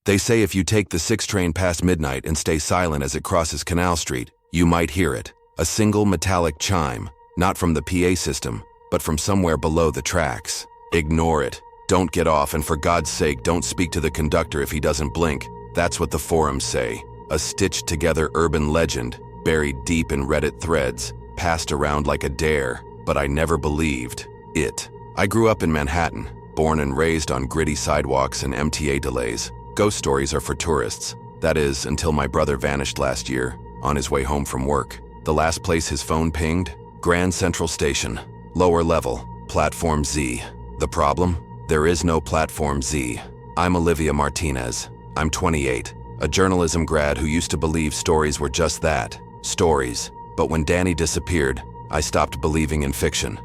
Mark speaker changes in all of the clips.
Speaker 1: They say if you take the 6 train past midnight and stay silent as it crosses Canal Street, you might hear it. A single metallic chime, not from the PA system, but from somewhere below the tracks. Ignore it. Don't get off, and for God's sake, don't speak to the conductor if he doesn't blink. That's what the forums say. A stitched-together urban legend, buried deep in Reddit threads, passed around like a dare, but I never believed it. I grew up in Manhattan, born and raised on gritty sidewalks and MTA delays. Ghost stories are for tourists. That is, until my brother vanished last year, on his way home from work. The last place his phone pinged? Grand Central Station. Lower level, Platform Z. The problem? There is no Platform Z. I'm Olivia Martinez. I'm 28, a journalism grad who used to believe stories were just that, stories. But when Danny disappeared, I stopped believing in fiction.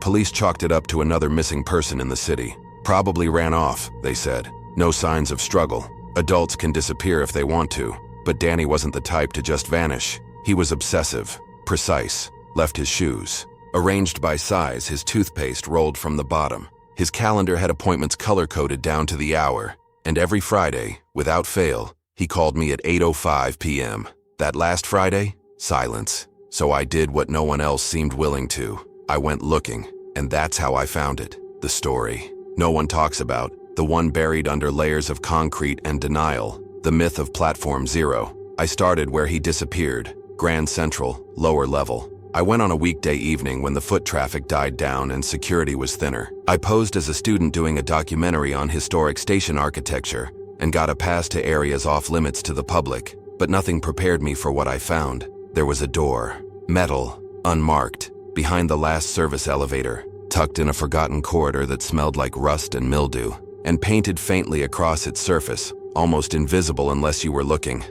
Speaker 1: Police chalked it up to another missing person in the city. Probably ran off, they said. No signs of struggle. Adults can disappear if they want to, but Danny wasn't the type to just vanish. He was obsessive, precise, left his shoes. Arranged by size, his toothpaste rolled from the bottom. His calendar had appointments color-coded down to the hour, and every Friday, without fail, he called me at 8:05 p.m. That last Friday, silence. So I did what no one else seemed willing to. I went looking, and that's how I found it. The story no one talks about, the one buried under layers of concrete and denial, the myth of Platform Zero. I started where he disappeared, Grand Central, lower level. I went on a weekday evening when the foot traffic died down and security was thinner. I posed as a student doing a documentary on historic station architecture and got a pass to areas off limits to the public, but nothing prepared me for what I found. There was a door, metal, unmarked, behind the last service elevator, tucked in a forgotten corridor that smelled like rust and mildew, and painted faintly across its surface, almost invisible unless you were looking.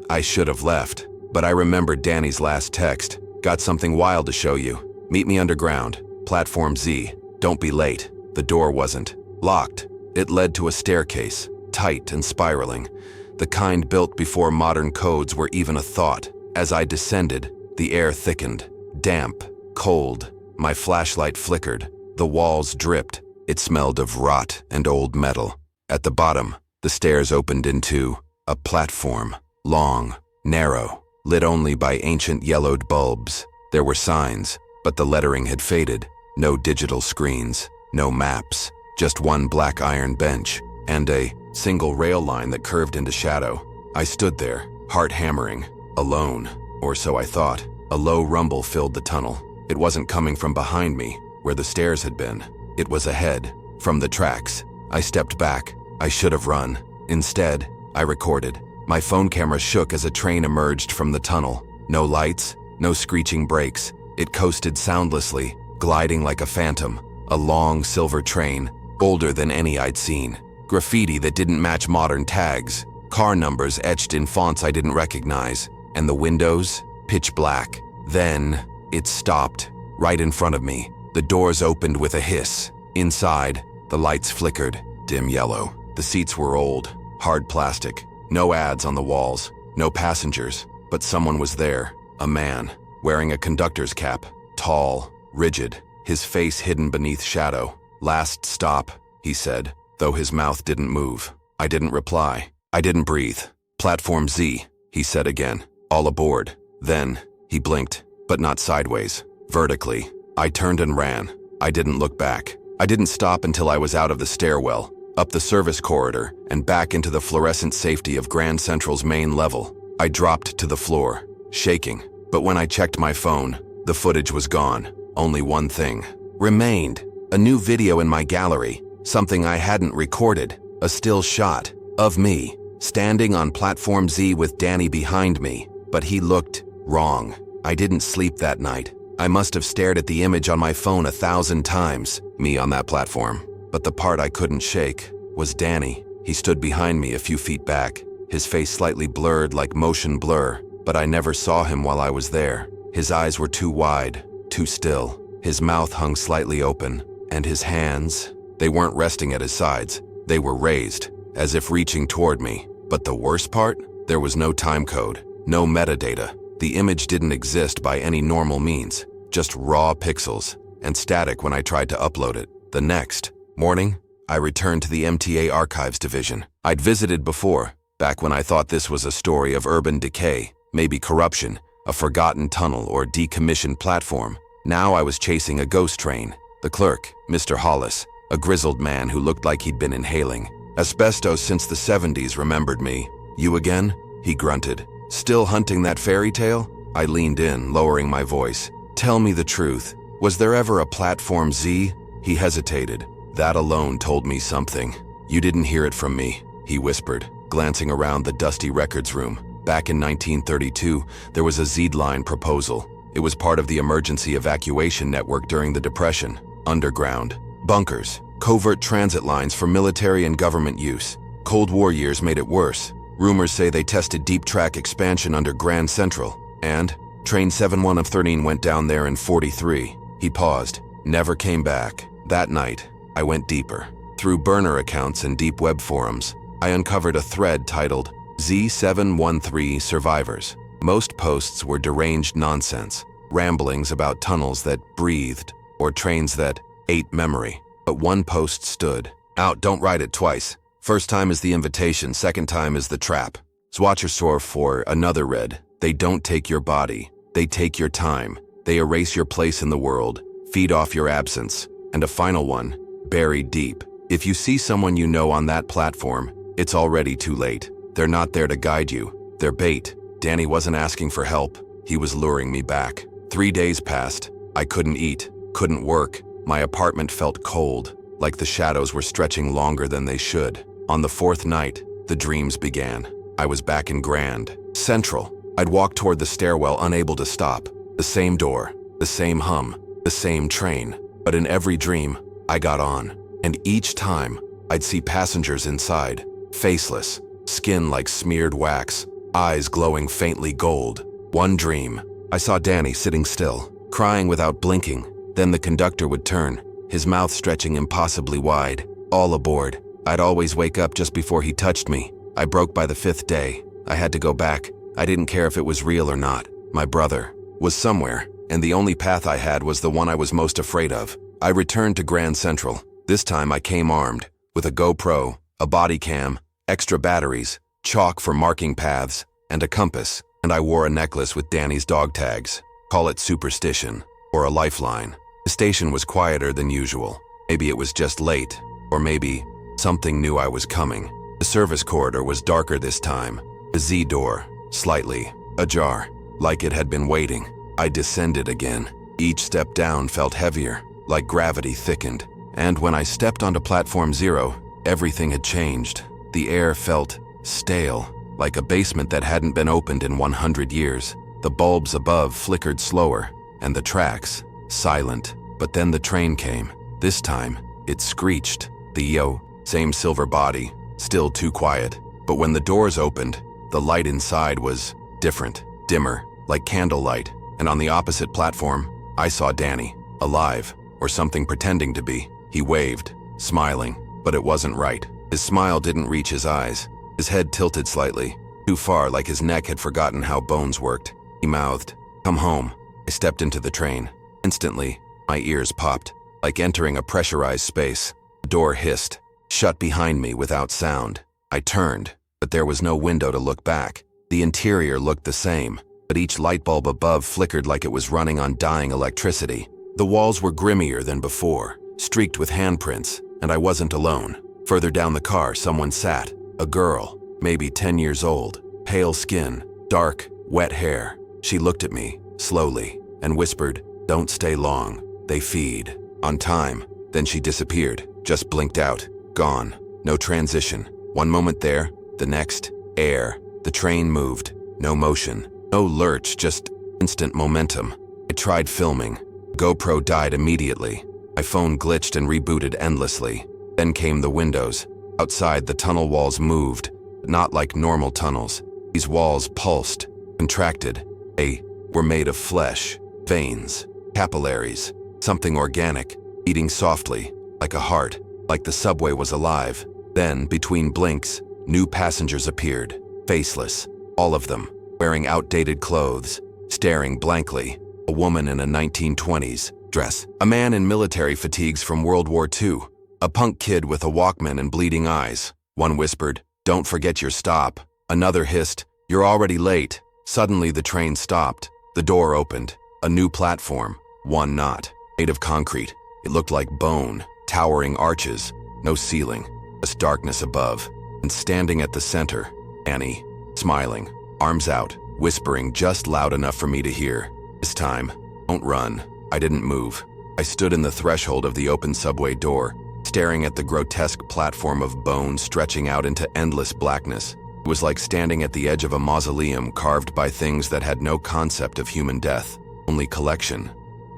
Speaker 1: I should have left, but I remembered Danny's last text. Got something wild to show you. Meet me underground, Platform Z. Don't be late. The door wasn't locked. It led to a staircase, tight and spiraling, the kind built before modern codes were even a thought. As I descended, the air thickened, damp, cold. My flashlight flickered. The walls dripped. It smelled of rot and old metal. At the bottom, the stairs opened into a platform, long, narrow, lit only by ancient yellowed bulbs. There were signs, but the lettering had faded. No digital screens, no maps, just one black iron bench, and a single rail line that curved into shadow. I stood there, heart hammering, alone, or so I thought. A low rumble filled the tunnel. It wasn't coming from behind me, where the stairs had been. It was ahead, from the tracks. I stepped back. I should have run. Instead, I recorded. My phone camera shook as a train emerged from the tunnel. No lights, no screeching brakes. It coasted soundlessly, gliding like a phantom. A long silver train, older than any I'd seen. Graffiti that didn't match modern tags. Car numbers etched in fonts I didn't recognize. And the windows, pitch black. Then, it stopped, right in front of me. The doors opened with a hiss. Inside, the lights flickered, dim yellow. The seats were old, hard plastic. No ads on the walls, no passengers, but someone was there. A man, wearing a conductor's cap, tall, rigid, his face hidden beneath shadow. "Last stop," he said, though his mouth didn't move. I didn't reply. I didn't breathe. "Platform Z," he said again. "All aboard." Then, he blinked, but not sideways, vertically. I turned and ran. I didn't look back. I didn't stop until I was out of the stairwell, up the service corridor, and back into the fluorescent safety of Grand Central's main level. I dropped to the floor, shaking, but when I checked my phone, the footage was gone. Only one thing remained: a new video in my gallery, something I hadn't recorded, a still shot of me, standing on Platform Z with Danny behind me, but he looked wrong. I didn't sleep that night. I must have stared at the image on my phone 1,000 times, me on that platform. But the part I couldn't shake was Danny. He stood behind me a few feet back, his face slightly blurred like motion blur, but I never saw him while I was there. His eyes were too wide, too still. His mouth hung slightly open, and his hands, they weren't resting at his sides. They were raised, as if reaching toward me. But the worst part? There was no time code, no metadata. The image didn't exist by any normal means, just raw pixels, and static when I tried to upload it. The next morning, I returned to the MTA Archives division. I'd visited before, back when I thought this was a story of urban decay, maybe corruption, a forgotten tunnel or decommissioned platform. Now I was chasing a ghost train. The clerk, Mr. Hollis, a grizzled man who looked like he'd been inhaling asbestos since the 70s, remembered me. "You again?" he grunted. "Still hunting that fairy tale?" I leaned in, lowering my voice. "Tell me the truth. Was there ever a Platform Z?" He hesitated. That alone told me something. "You didn't hear it from me," he whispered, glancing around the dusty records room. Back in 1932, there was a Z-line proposal. It was part of the emergency evacuation network during the Depression. Underground, bunkers, covert transit lines for military and government use. Cold War years made it worse. Rumors say they tested deep track expansion under Grand Central. And Train 71 of 13 went down there in 43. He paused, never came back. That night, I went deeper. Through burner accounts and deep web forums, I uncovered a thread titled Z713 Survivors. Most posts were deranged nonsense, ramblings about tunnels that breathed or trains that ate memory. But one post stood out. "Don't write it twice. First time is the invitation, second time is the trap." Swatchersor for another read, "They don't take your body. They take your time. They erase your place in the world, feed off your absence." And a final one, "Buried deep. If you see someone you know on that platform, it's already too late. They're not there to guide you. They're bait." Danny wasn't asking for help. He was luring me back. 3 days passed. I couldn't eat, couldn't work. My apartment felt cold, like the shadows were stretching longer than they should. On the 4th night, the dreams began. I was back in Grand Central. I'd walk toward the stairwell, unable to stop. The same door, the same hum, the same train. But in every dream, I got on. And each time, I'd see passengers inside, faceless, skin like smeared wax, eyes glowing faintly gold. One dream, I saw Danny sitting still, crying without blinking. Then the conductor would turn, his mouth stretching impossibly wide. All aboard. I'd always wake up just before he touched me. I broke by the 5th day. I had to go back. I didn't care if it was real or not. My brother was somewhere, and the only path I had was the one I was most afraid of. I returned to Grand Central. This time I came armed, with a GoPro, a body cam, extra batteries, chalk for marking paths, and a compass. And I wore a necklace with Danny's dog tags. Call it superstition, or a lifeline. The station was quieter than usual. Maybe it was just late, or maybe something knew I was coming. The service corridor was darker this time. The Z door, slightly ajar, like it had been waiting. I descended again. Each step down felt heavier, like gravity thickened. And when I stepped onto Platform 0, everything had changed. The air felt stale, like a basement that hadn't been opened in 100 years. The bulbs above flickered slower, and the tracks, silent. But then the train came. This time, it screeched. The same silver body, still too quiet. But when the doors opened, the light inside was different, dimmer, like candlelight. And on the opposite platform, I saw Danny, alive, or something pretending to be. He waved, smiling, but it wasn't right. His smile didn't reach his eyes. His head tilted slightly, too far, like his neck had forgotten how bones worked. He mouthed, "Come home." I stepped into the train. Instantly, my ears popped, like entering a pressurized space. The door hissed, shut behind me without sound. I turned, but there was no window to look back. The interior looked the same, but each light bulb above flickered like it was running on dying electricity. The walls were grimmier than before, streaked with handprints, and I wasn't alone. Further down the car, someone sat. A girl, maybe 10 years old, pale skin, dark, wet hair. She looked at me, slowly, and whispered, "Don't stay long. They feed." On time. Then she disappeared, just blinked out, gone. No transition. One moment there, the next, air. The train moved. No motion. No lurch, just instant momentum. I tried filming. GoPro died immediately. My phone glitched and rebooted endlessly. Then came the windows. Outside, the tunnel walls moved, but not like normal tunnels. These walls pulsed, contracted. They were made of flesh, veins, capillaries, something organic, beating softly, like a heart, like the subway was alive. Then, between blinks, new passengers appeared, faceless, all of them, wearing outdated clothes, staring blankly. A woman in a 1920s dress, a man in military fatigues from World War II, a punk kid with a Walkman and bleeding eyes. One whispered, Don't forget your stop. Another hissed, "You're already late." Suddenly the train stopped. The door opened. A new platform. One not. Made of concrete. It looked like bone. Towering arches. No ceiling. Just darkness above. And standing at the center, Annie. Smiling. Arms out. Whispering just loud enough for me to hear. This time, don't run. I didn't move. I stood in the threshold of the open subway door, staring at the grotesque platform of bone stretching out into endless blackness. It was like standing at the edge of a mausoleum carved by things that had no concept of human death, only collection.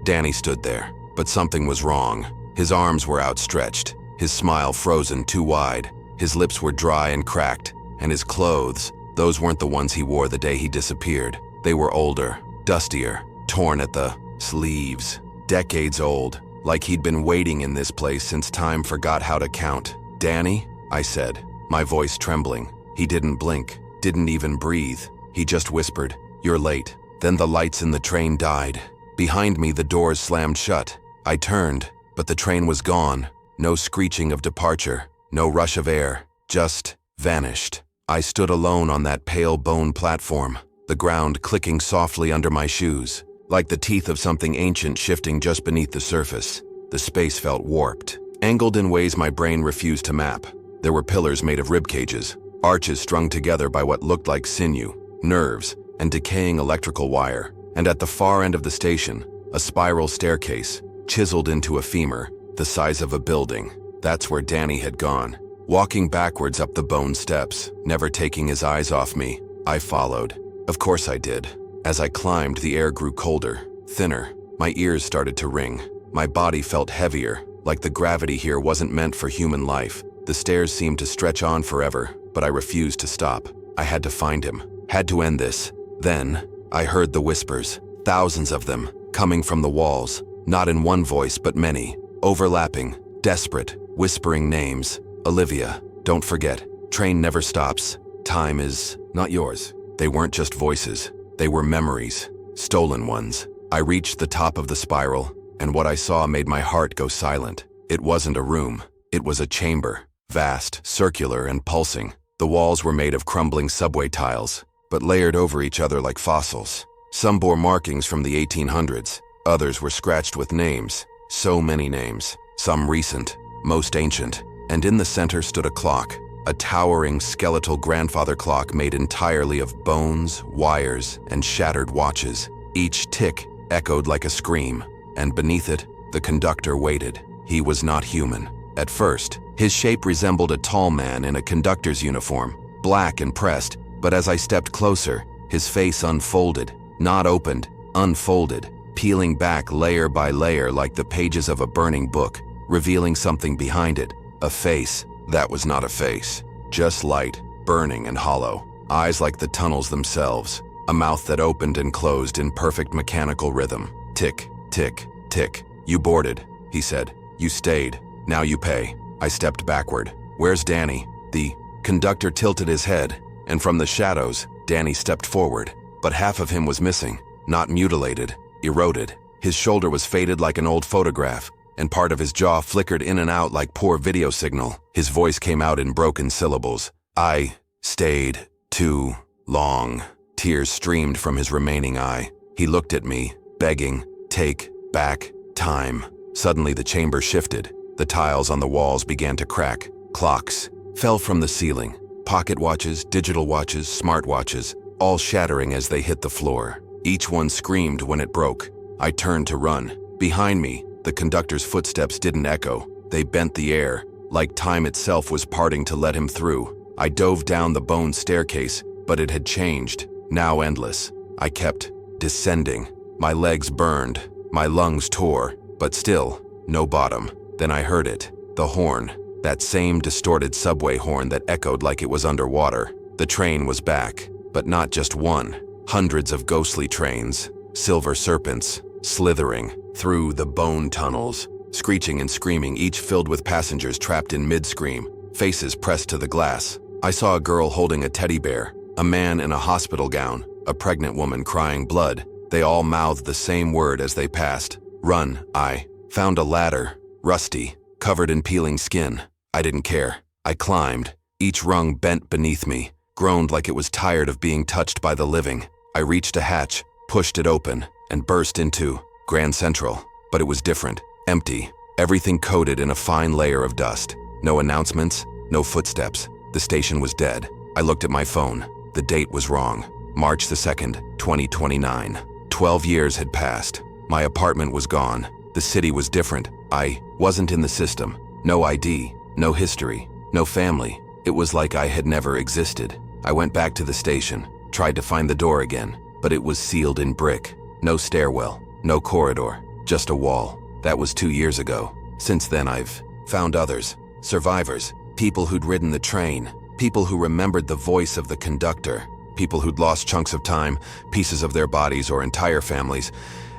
Speaker 1: Danny stood there, but something was wrong. His arms were outstretched, his smile frozen too wide, his lips were dry and cracked, and his clothes, those weren't the ones he wore the day he disappeared. They were older, dustier, torn at the sleeves, decades old, like he'd been waiting in this place since time forgot how to count. "Danny?" I said, my voice trembling. He didn't blink, didn't even breathe. He just whispered, "You're late." Then the lights in the train died. Behind me, the doors slammed shut. I turned, but the train was gone. No screeching of departure, no rush of air, just vanished. I stood alone on that pale bone platform, the ground clicking softly under my shoes, like the teeth of something ancient shifting just beneath the surface. The space felt warped, angled in ways my brain refused to map. There were pillars made of rib cages, arches strung together by what looked like sinew, nerves, and decaying electrical wire. And at the far end of the station, a spiral staircase, chiseled into a femur, the size of a building. That's where Danny had gone. Walking backwards up the bone steps, never taking his eyes off me, I followed. Of course I did. As I climbed, the air grew colder, thinner. My ears started to ring. My body felt heavier, like the gravity here wasn't meant for human life. The stairs seemed to stretch on forever, but I refused to stop. I had to find him, had to end this. Then, I heard the whispers, thousands of them, coming from the walls, not in one voice but many, overlapping, desperate, whispering names. "Olivia, don't forget, train never stops. Time is not yours." They weren't just voices, they were memories, stolen ones. I reached the top of the spiral, and what I saw made my heart go silent. It wasn't a room, it was a chamber, vast, circular, and pulsing. The walls were made of crumbling subway tiles, but layered over each other like fossils. Some bore markings from the 1800s, others were scratched with names, so many names, some recent, most ancient. And in the center stood a clock, a towering skeletal grandfather clock made entirely of bones, wires, and shattered watches. Each tick echoed like a scream, and beneath it, the conductor waited. He was not human. At first, his shape resembled a tall man in a conductor's uniform, black and pressed, but as I stepped closer, his face unfolded, not opened, unfolded, peeling back layer by layer like the pages of a burning book, revealing something behind it. A face that was not a face, just light, burning and hollow, eyes like the tunnels themselves, a mouth that opened and closed in perfect mechanical rhythm. Tick, tick, tick. "You boarded," he said. "You stayed. Now you pay." I stepped backward. "Where's Danny?" The conductor tilted his head, and from the shadows, Danny stepped forward. But half of him was missing, not mutilated, eroded. His shoulder was faded like an old photograph, and part of his jaw flickered in and out like poor video signal. His voice came out in broken syllables. "I stayed too long." Tears streamed from his remaining eye. He looked at me, begging, "Take back time." Suddenly the chamber shifted. The tiles on the walls began to crack. Clocks fell from the ceiling. Pocket watches, digital watches, smart watches, all shattering as they hit the floor. Each one screamed when it broke. I turned to run. Behind me, the conductor's footsteps didn't echo. They bent the air, like time itself was parting to let him through. I dove down the bone staircase, but it had changed, now endless. I kept descending. My legs burned, my lungs tore, but still, no bottom. Then I heard it, the horn, that same distorted subway horn that echoed like it was underwater. The train was back, but not just one. Hundreds of ghostly trains, silver serpents, slithering through the bone tunnels, screeching and screaming, each filled with passengers trapped in mid-scream, faces pressed to the glass. I saw a girl holding a teddy bear, a man in a hospital gown, a pregnant woman crying blood. They all mouthed the same word as they passed. "Run." I found a ladder, rusty, covered in peeling skin. I didn't care. I climbed. Each rung bent beneath me, groaned like it was tired of being touched by the living. I reached a hatch, pushed it open, and burst into Grand Central. But it was different, empty, everything coated in a fine layer of dust. No announcements, no footsteps. The station was dead. I looked at my phone. The date was wrong. March the 2nd, 2029. 12 years had passed. My apartment was gone. The city was different. I wasn't in the system. No ID, no history, no family. It was like I had never existed. I went back to the station, tried to find the door again, but it was sealed in brick. No stairwell, no corridor, just a wall. That was 2 years ago. Since then I've found others, survivors, people who'd ridden the train, people who remembered the voice of the conductor, people who'd lost chunks of time, pieces of their bodies or entire families,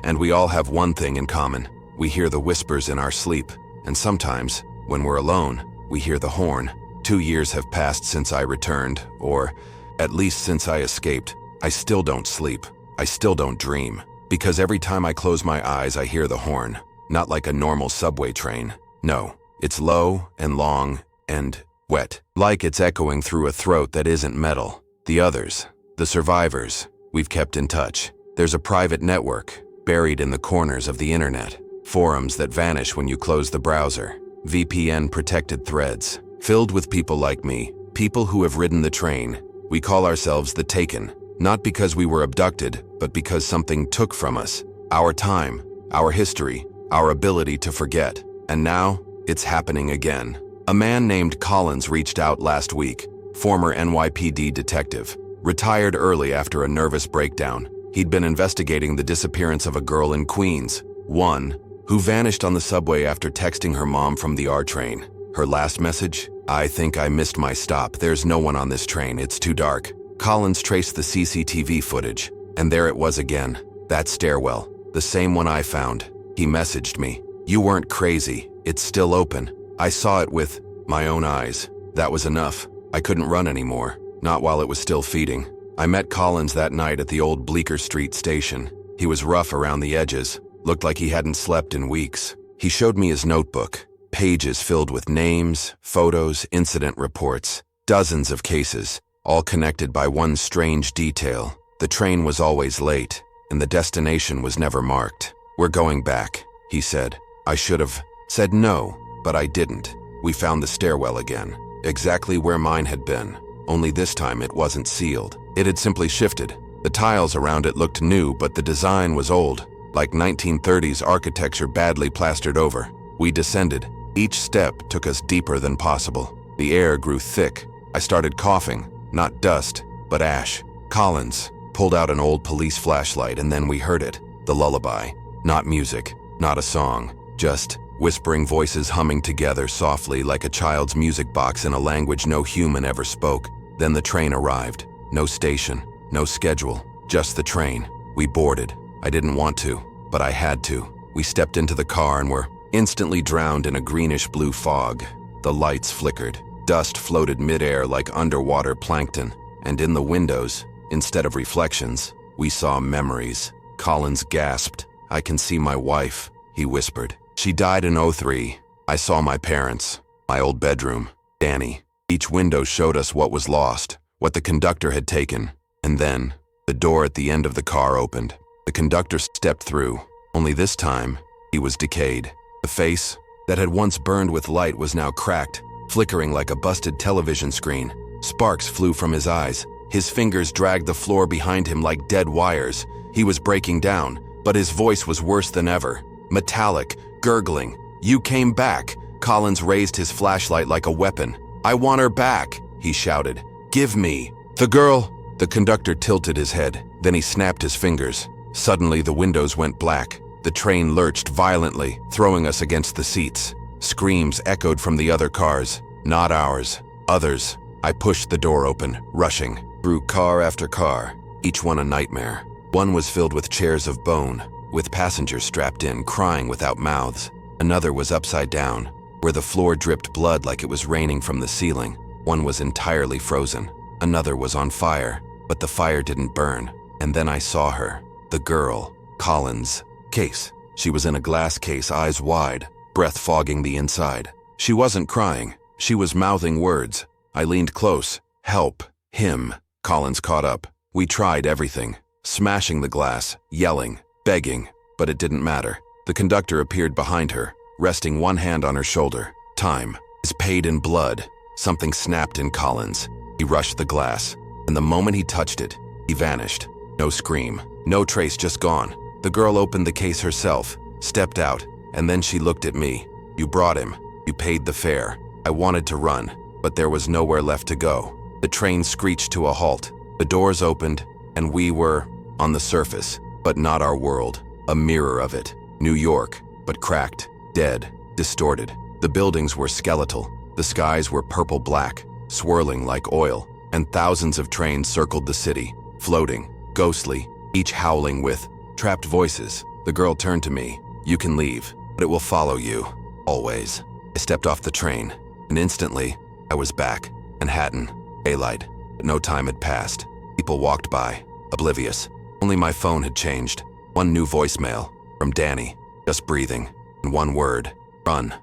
Speaker 1: and we all have one thing in common. We hear the whispers in our sleep, and sometimes, when we're alone, we hear the horn. 2 years have passed since I returned, or at least since I escaped. I still don't sleep. I still don't dream. Because every time I close my eyes, I hear the horn. Not like a normal subway train. No, it's low and long and wet. Like it's echoing through a throat that isn't metal. The others, the survivors, we've kept in touch. There's a private network, buried in the corners of the internet. Forums that vanish when you close the browser. VPN-protected threads, filled with people like me, people who have ridden the train. We call ourselves the Taken, not because we were abducted, but because something took from us. Our time, our history, our ability to forget. And now, it's happening again. A man named Collins reached out last week, former NYPD detective, retired early after a nervous breakdown. He'd been investigating the disappearance of a girl in Queens, one, who vanished on the subway after texting her mom from the R train. Her last message? "I think I missed my stop. There's no one on this train. It's too dark." Collins traced the CCTV footage, and there it was again. That stairwell, the same one I found. He messaged me. "You weren't crazy. It's still open." I saw it with my own eyes. That was enough. I couldn't run anymore, not while it was still feeding. I met Collins that night at the old Bleecker Street station. He was rough around the edges, looked like he hadn't slept in weeks. He showed me his notebook, pages filled with names, photos, incident reports, dozens of cases, all connected by one strange detail. The train was always late, and the destination was never marked. "We're going back," he said. I should have said no, but I didn't. We found the stairwell again, exactly where mine had been, only this time it wasn't sealed. It had simply shifted. The tiles around it looked new, but the design was old, like 1930s architecture badly plastered over. We descended. Each step took us deeper than possible. The air grew thick. I started coughing, not dust, but ash. Collins pulled out an old police flashlight, and then we heard it. The lullaby. Not music, not a song, just whispering voices humming together softly like a child's music box in a language no human ever spoke. Then the train arrived. No station, no schedule, just the train. We boarded. I didn't want to, but I had to. We stepped into the car and were instantly drowned in a greenish-blue fog. The lights flickered. Dust floated midair like underwater plankton. And in the windows, instead of reflections, we saw memories. Collins gasped. "I can see my wife," he whispered. "She died in '03. I saw my parents, my old bedroom, Danny." Each window showed us what was lost, what the conductor had taken. And then, the door at the end of the car opened. The conductor stepped through, only this time, he was decayed. The face that had once burned with light was now cracked, flickering like a busted television screen. Sparks flew from his eyes. His fingers dragged the floor behind him like dead wires. He was breaking down, but his voice was worse than ever. Metallic, gurgling. "You came back." Collins raised his flashlight like a weapon. "I want her back," he shouted. "Give me." "The girl." The conductor tilted his head. Then he snapped his fingers. Suddenly, the windows went black. The train lurched violently, throwing us against the seats. Screams echoed from the other cars. Not ours. Others. I pushed the door open, rushing, through car after car, each one a nightmare. One was filled with chairs of bone, with passengers strapped in, crying without mouths. Another was upside down, where the floor dripped blood like it was raining from the ceiling. One was entirely frozen. Another was on fire, but the fire didn't burn. And then I saw her, the girl, Collins' case. She was in a glass case, eyes wide, breath fogging the inside. She wasn't crying. She was mouthing words, I leaned close. Help. Him. Collins caught up. We tried everything. Smashing the glass, yelling, begging, but it didn't matter. The conductor appeared behind her, resting one hand on her shoulder. Time is paid in blood. Something snapped in Collins. He rushed the glass, and the moment he touched it, he vanished. No scream, no trace, just gone. The girl opened the case herself, stepped out, and then she looked at me. You brought him. You paid the fare. I wanted to run, but there was nowhere left to go. The train screeched to a halt. The doors opened, and we were on the surface, but not our world. A mirror of it. New York, but cracked, dead, distorted. The buildings were skeletal. The skies were purple-black, swirling like oil, and thousands of trains circled the city, floating, ghostly, each howling with trapped voices. The girl turned to me. You can leave, but it will follow you. Always. I stepped off the train, and instantly, I was back. Manhattan. Daylight. But no time had passed. People walked by, oblivious. Only my phone had changed. One new voicemail, from Danny, just breathing, and one word, run.